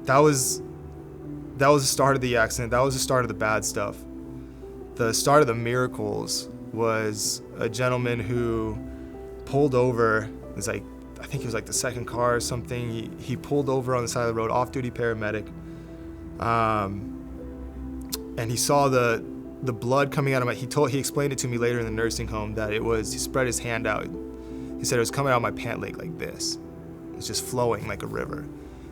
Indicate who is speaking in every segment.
Speaker 1: that was the start of the accident. That was the start of the bad stuff. The start of the miracles was a gentleman who pulled over. It was like, I think it was like the second car or something. He pulled over on the side of the road, off-duty paramedic. And he saw the blood coming out of he explained it to me later in the nursing home that he spread his hand out. He said it was coming out of my pant leg like this. It was just flowing like a river.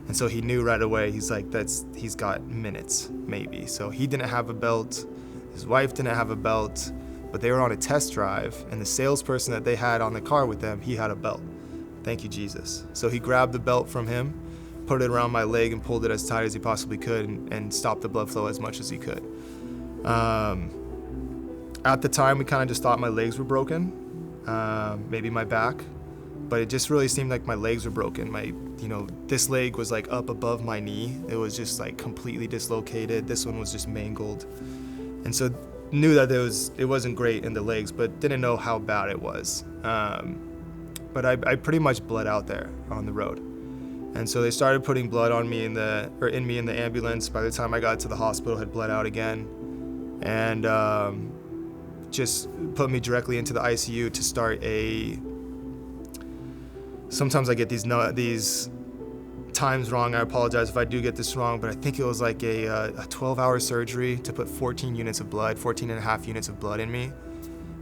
Speaker 1: And so he knew right away, he's like, he's got minutes, maybe. So he didn't have a belt, his wife didn't have a belt, but they were on a test drive, and the salesperson that they had on the car with them, he had a belt. Thank you, Jesus. So he grabbed the belt from him, put it around my leg, and pulled it as tight as he possibly could, and stopped the blood flow as much as he could. At the time, we kind of just thought my legs were broken, maybe my back, but it just really seemed like my legs were broken. This leg was like up above my knee. It was just like completely dislocated. This one was just mangled. And so knew that it wasn't great in the legs, but didn't know how bad it was. But I pretty much bled out there on the road. And so they started putting blood on me in me in the ambulance. By the time I got to the hospital, had bled out again. And just put me directly into the ICU to start sometimes I get these times wrong. I apologize if I do get this wrong, but I think it was like a 12-hour surgery to put 14 and a half units of blood in me.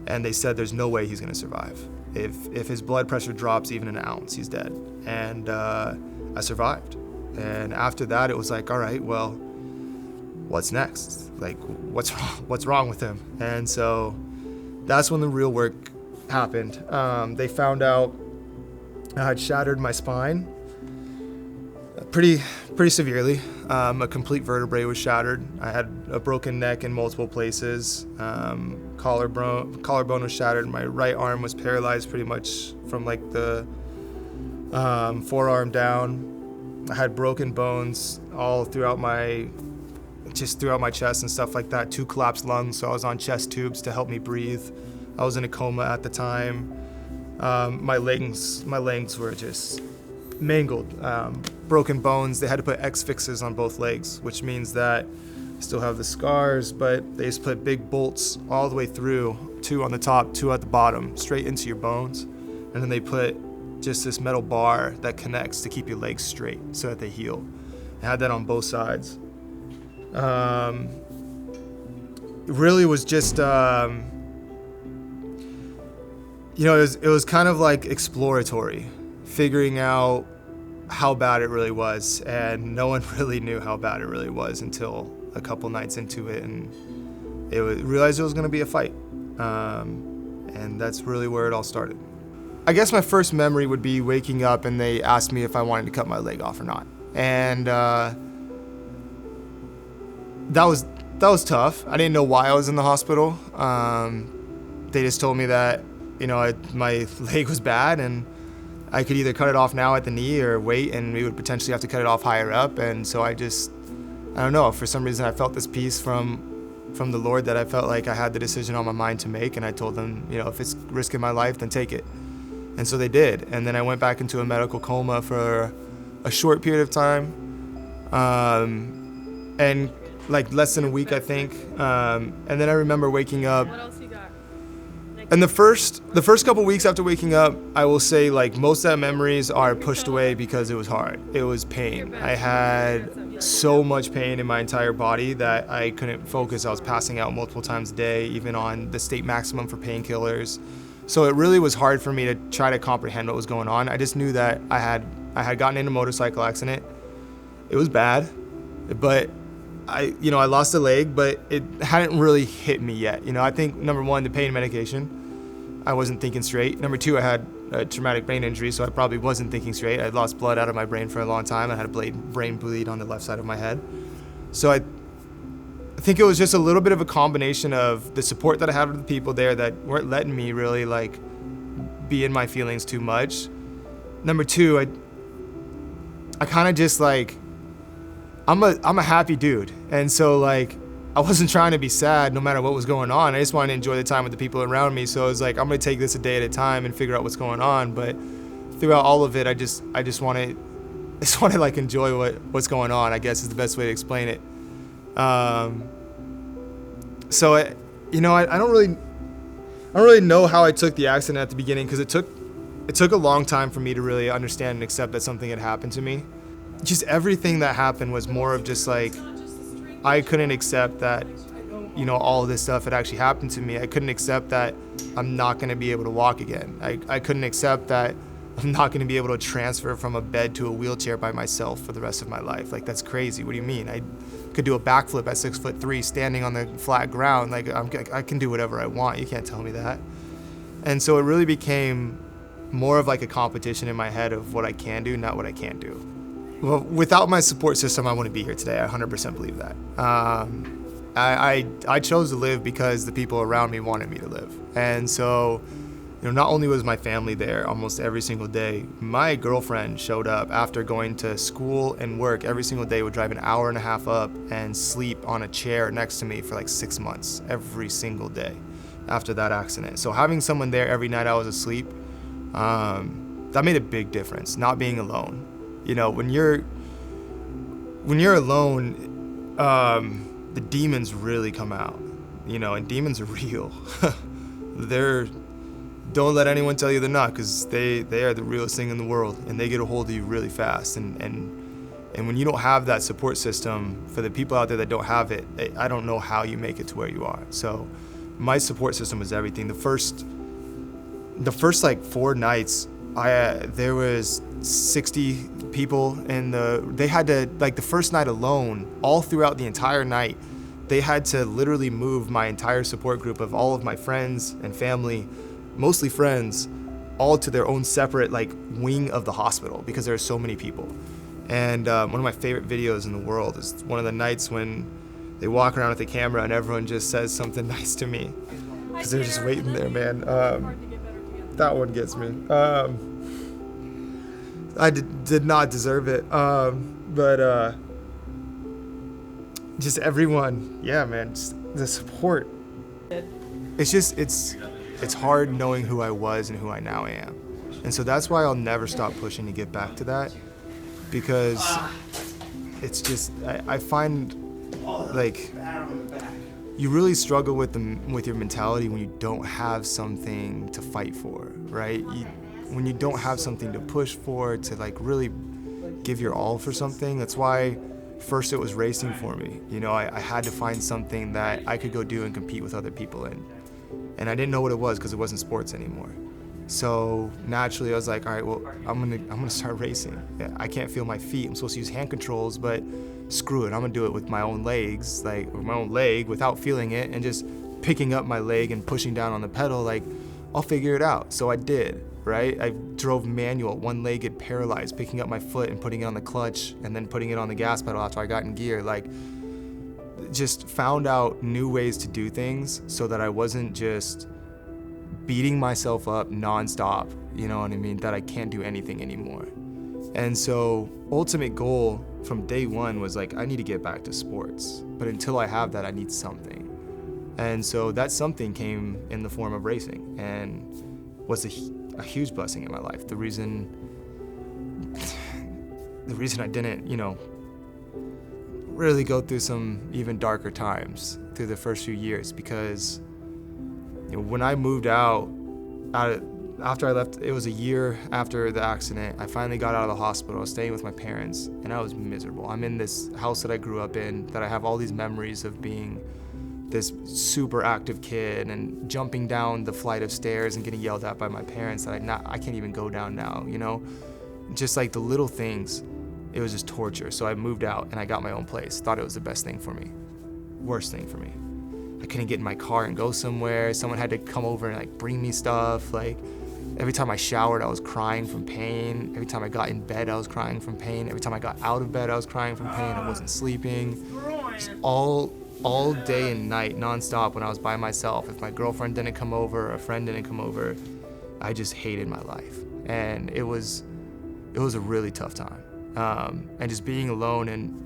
Speaker 1: And they said there's no way he's gonna survive. If his blood pressure drops even an ounce, he's dead. And I survived. And after that, it was like, all right, well, what's next? Like, what's wrong with him? And so that's when the real work happened. They found out I had shattered my spine pretty severely. A complete vertebrae was shattered. I had a broken neck in multiple places. Collarbone was shattered. My right arm was paralyzed pretty much from like the forearm down. I had broken bones all throughout my chest and stuff like that. 2 collapsed lungs, so I was on chest tubes to help me breathe. I was in a coma at the time. My legs were just mangled, broken bones. They had to put X-fixes on both legs, which means that I still have the scars, but they just put big bolts all the way through, 2 on the top, 2 at the bottom, straight into your bones. And then they put just this metal bar that connects to keep your legs straight so that they heal. I had that on both sides. It really was just, it was kind of like exploratory, figuring out how bad it really was, and no one really knew how bad it really was until a couple nights into it, and realized it was going to be a fight, and that's really where it all started. I guess my first memory would be waking up and they asked me if I wanted to cut my leg off or not, and that was tough. I didn't know why I was in the hospital. They just told me that my leg was bad and I could either cut it off now at the knee or wait, and we would potentially have to cut it off higher up. And so I don't know, for some reason I felt this peace from the Lord that I felt like I had the decision on my mind to make, and I told them, if it's risking my life, then take it. And so they did. And then I went back into a medical coma for a short period of time, and like less than a week, I think. And then I remember waking up.
Speaker 2: What else you got?
Speaker 1: And the first couple weeks after waking up, I will say like most of that memories are pushed away because it was hard. It was pain. I had so much pain in my entire body that I couldn't focus. I was passing out multiple times a day, even on the state maximum for painkillers. So it really was hard for me to try to comprehend what was going on. I just knew that I had gotten in a motorcycle accident. It was bad, but I lost a leg, but it hadn't really hit me yet. I think number 1, the pain medication. I wasn't thinking straight. Number 2, I had a traumatic brain injury, so I probably wasn't thinking straight. I lost blood out of my brain for a long time. I had a brain bleed on the left side of my head. So I think it was just a little bit of a combination of the support that I had with the people there that weren't letting me really like be in my feelings too much. Number 2, I kind of just like, I'm a happy dude, and so like I wasn't trying to be sad no matter what was going on. I just wanted to enjoy the time with the people around me. So it was like, I'm gonna take this a day at a time and figure out what's going on. But throughout all of it, I just wanted just want to like enjoy what's going on, I guess is the best way to explain it. So I don't really know how I took the accident at the beginning, because it took a long time for me to really understand and accept that something had happened to me. Just everything that happened was more of just like, I couldn't accept that, all of this stuff had actually happened to me. I couldn't accept that I'm not going to be able to walk again. I couldn't accept that I'm not going to be able to transfer from a bed to a wheelchair by myself for the rest of my life. Like, that's crazy. What do you mean? I could do a backflip at 6'3", standing on the flat ground. Like, I can do whatever I want. You can't tell me that. And so it really became more of like a competition in my head of what I can do, not what I can't do. Well, without my support system, I wouldn't be here today. I 100% believe that. I chose to live because the people around me wanted me to live. And so, not only was my family there almost every single day, my girlfriend showed up after going to school and work every single day, would drive an hour and a half up and sleep on a chair next to me for like 6 months, every single day after that accident. So having someone there every night I was asleep, that made a big difference, not being alone. When you're alone, the demons really come out, and demons are real. Don't let anyone tell you they're not, because they are the realest thing in the world, and they get a hold of you really fast. And when you don't have that support system, for the people out there that don't have it, I don't know how you make it to where you are. So my support system was everything. The first like 4 nights, there was 60 people they had to, like, the first night alone, all throughout the entire night, they had to literally move my entire support group of all of my friends and family, mostly friends, all to their own separate like wing of the hospital, because there are so many people. And one of my favorite videos in the world is one of the nights when they walk around with the camera and everyone just says something nice to me, because they're just waiting there, man. That one gets me. I did not deserve it, but just everyone, yeah, man, just the support. It's hard knowing who I was and who I now am. And so that's why I'll never stop pushing to get back to that, because it's just, I find like you really struggle with your mentality when you don't have something to fight for, right? When you don't have something to push for, to like really give your all for something. That's why first it was racing for me. I had to find something that I could go do and compete with other people in. And I didn't know what it was, because it wasn't sports anymore. So naturally I was like, all right, well, I'm gonna start racing. I can't feel my feet. I'm supposed to use hand controls, but screw it. I'm gonna do it with my own legs, like with my own leg, without feeling it, and just picking up my leg and pushing down on the pedal. Like, I'll figure it out. So I did, right? I drove manual, one-legged, paralyzed, picking up my foot and putting it on the clutch and then putting it on the gas pedal after I got in gear. Like, just found out new ways to do things so that I wasn't just beating myself up nonstop, you know what I mean, that I can't do anything anymore. And so ultimate goal from day one was like, I need to get back to sports, but until I have that, I need something. And so that something came in the form of racing, and was a huge blessing in my life. The reason I didn't, really go through some even darker times through the first few years, because when I moved after I left, it was a year after the accident, I finally got out of the hospital. I was staying with my parents, and I was miserable. I'm in this house that I grew up in, that I have all these memories of being this super active kid and jumping down the flight of stairs and getting yelled at by my parents that I can't even go down now, Just like the little things, it was just torture. So I moved out and I got my own place. Thought it was the best thing for me. Worst thing for me. I couldn't get in my car and go somewhere. Someone had to come over and like bring me stuff. Like, every time I showered, I was crying from pain. Every time I got in bed, I was crying from pain. Every time I got out of bed, I was crying from pain. I wasn't sleeping. Just all day and night, nonstop, when I was by myself. If my girlfriend didn't come over, or a friend didn't come over, I just hated my life. And it was a really tough time. And just being alone and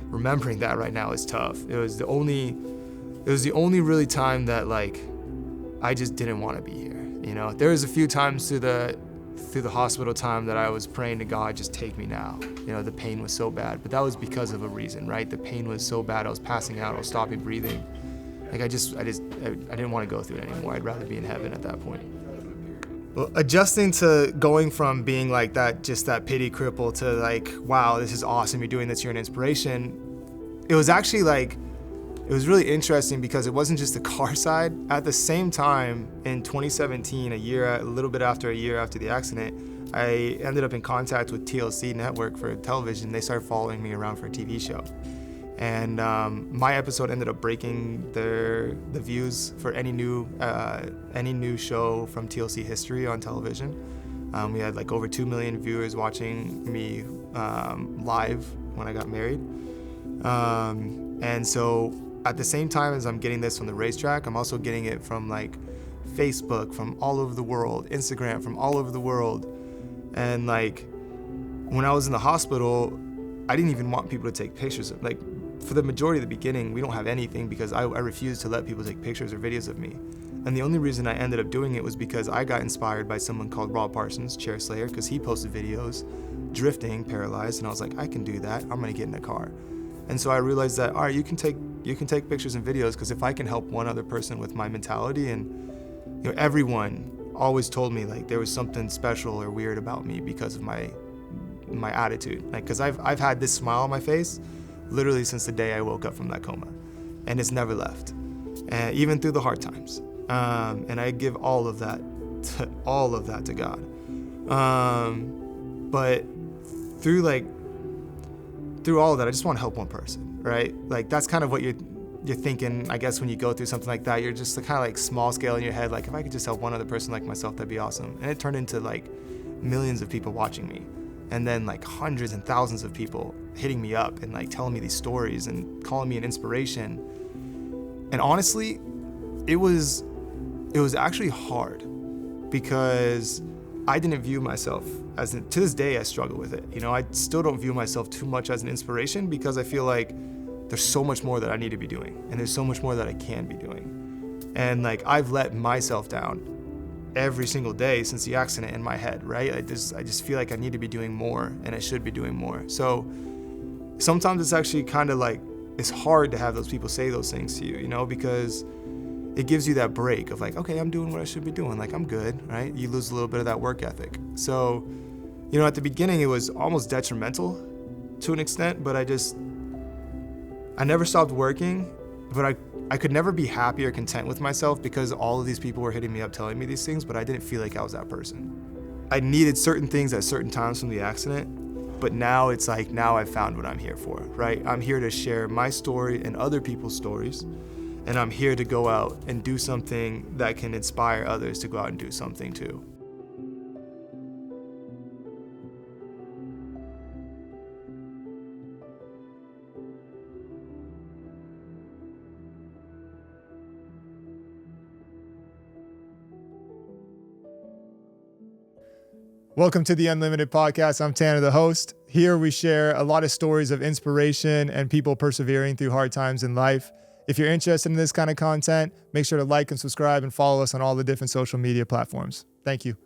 Speaker 1: remembering that right now is tough. It was the only really time that like I just didn't want to be here. There was a few times through the through the hospital time that I was praying to God, just take me now. You know, the pain was so bad, but that was because of a reason, right? The pain was so bad. I was passing out. I was stopping breathing. Like I didn't want to go through it anymore. I'd rather be in heaven at that point. Well, adjusting to going from being like that, just that pity cripple, to like, wow, this is awesome. You're doing this. You're an inspiration. It was actually like, it was really interesting because it wasn't just the car side. At the same time, in 2017, a little bit after a year after the accident, I ended up in contact with TLC Network for television. They started following me around for a TV show. And my episode ended up breaking the views for any new show from TLC history on television. We had like over 2 million viewers watching me live when I got married. And so at the same time as I'm getting this from the racetrack, I'm also getting it from like Facebook from all over the world, Instagram from all over the world. And like when I was in the hospital, I didn't even want people to take pictures. Like for the majority of the beginning, we don't have anything because I refused to let people take pictures or videos of me. And the only reason I ended up doing it was because I got inspired by someone called Rob Parsons, Chair Slayer, because he posted videos drifting, paralyzed, and I was like, I can do that. I'm gonna get in a car. And so I realized that, all right, you can take pictures and videos, because if I can help one other person with my mentality, and you know, everyone always told me like there was something special or weird about me because of my attitude. Like, because I've had this smile on my face literally since the day I woke up from that coma, and it's never left, and even through the hard times. And I give all of that to God. But through all of that, I just want to help one person, right? Like that's kind of what you're thinking, I guess, when you go through something like that. You're just kind of like small scale in your head, like if I could just help one other person like myself, that'd be awesome. And it turned into like millions of people watching me, and then like hundreds and thousands of people hitting me up and like telling me these stories and calling me an inspiration. And honestly, it was actually hard, because I didn't view myself to this day I struggle with it. You know, I still don't view myself too much as an inspiration, because I feel like there's so much more that I need to be doing, and there's so much more that I can be doing. And like I've let myself down every single day since the accident in my head, right? I just feel like I need to be doing more, and I should be doing more. So sometimes it's actually kind of like, it's hard to have those people say those things to you, you know, because it gives you that break of like, okay, I'm doing what I should be doing. Like, I'm good, right? You lose a little bit of that work ethic. So, you know, at the beginning, it was almost detrimental to an extent, but I never stopped working, but I could never be happy or content with myself, because all of these people were hitting me up telling me these things, but I didn't feel like I was that person. I needed certain things at certain times from the accident, but now it's like, now I've found what I'm here for, right? I'm here to share my story and other people's stories. And I'm here to go out and do something that can inspire others to go out and do something too. Welcome to the Unlimited Podcast. I'm Tanner, the host. Here we share a lot of stories of inspiration and people persevering through hard times in life. If you're interested in this kind of content, make sure to like and subscribe and follow us on all the different social media platforms. Thank you.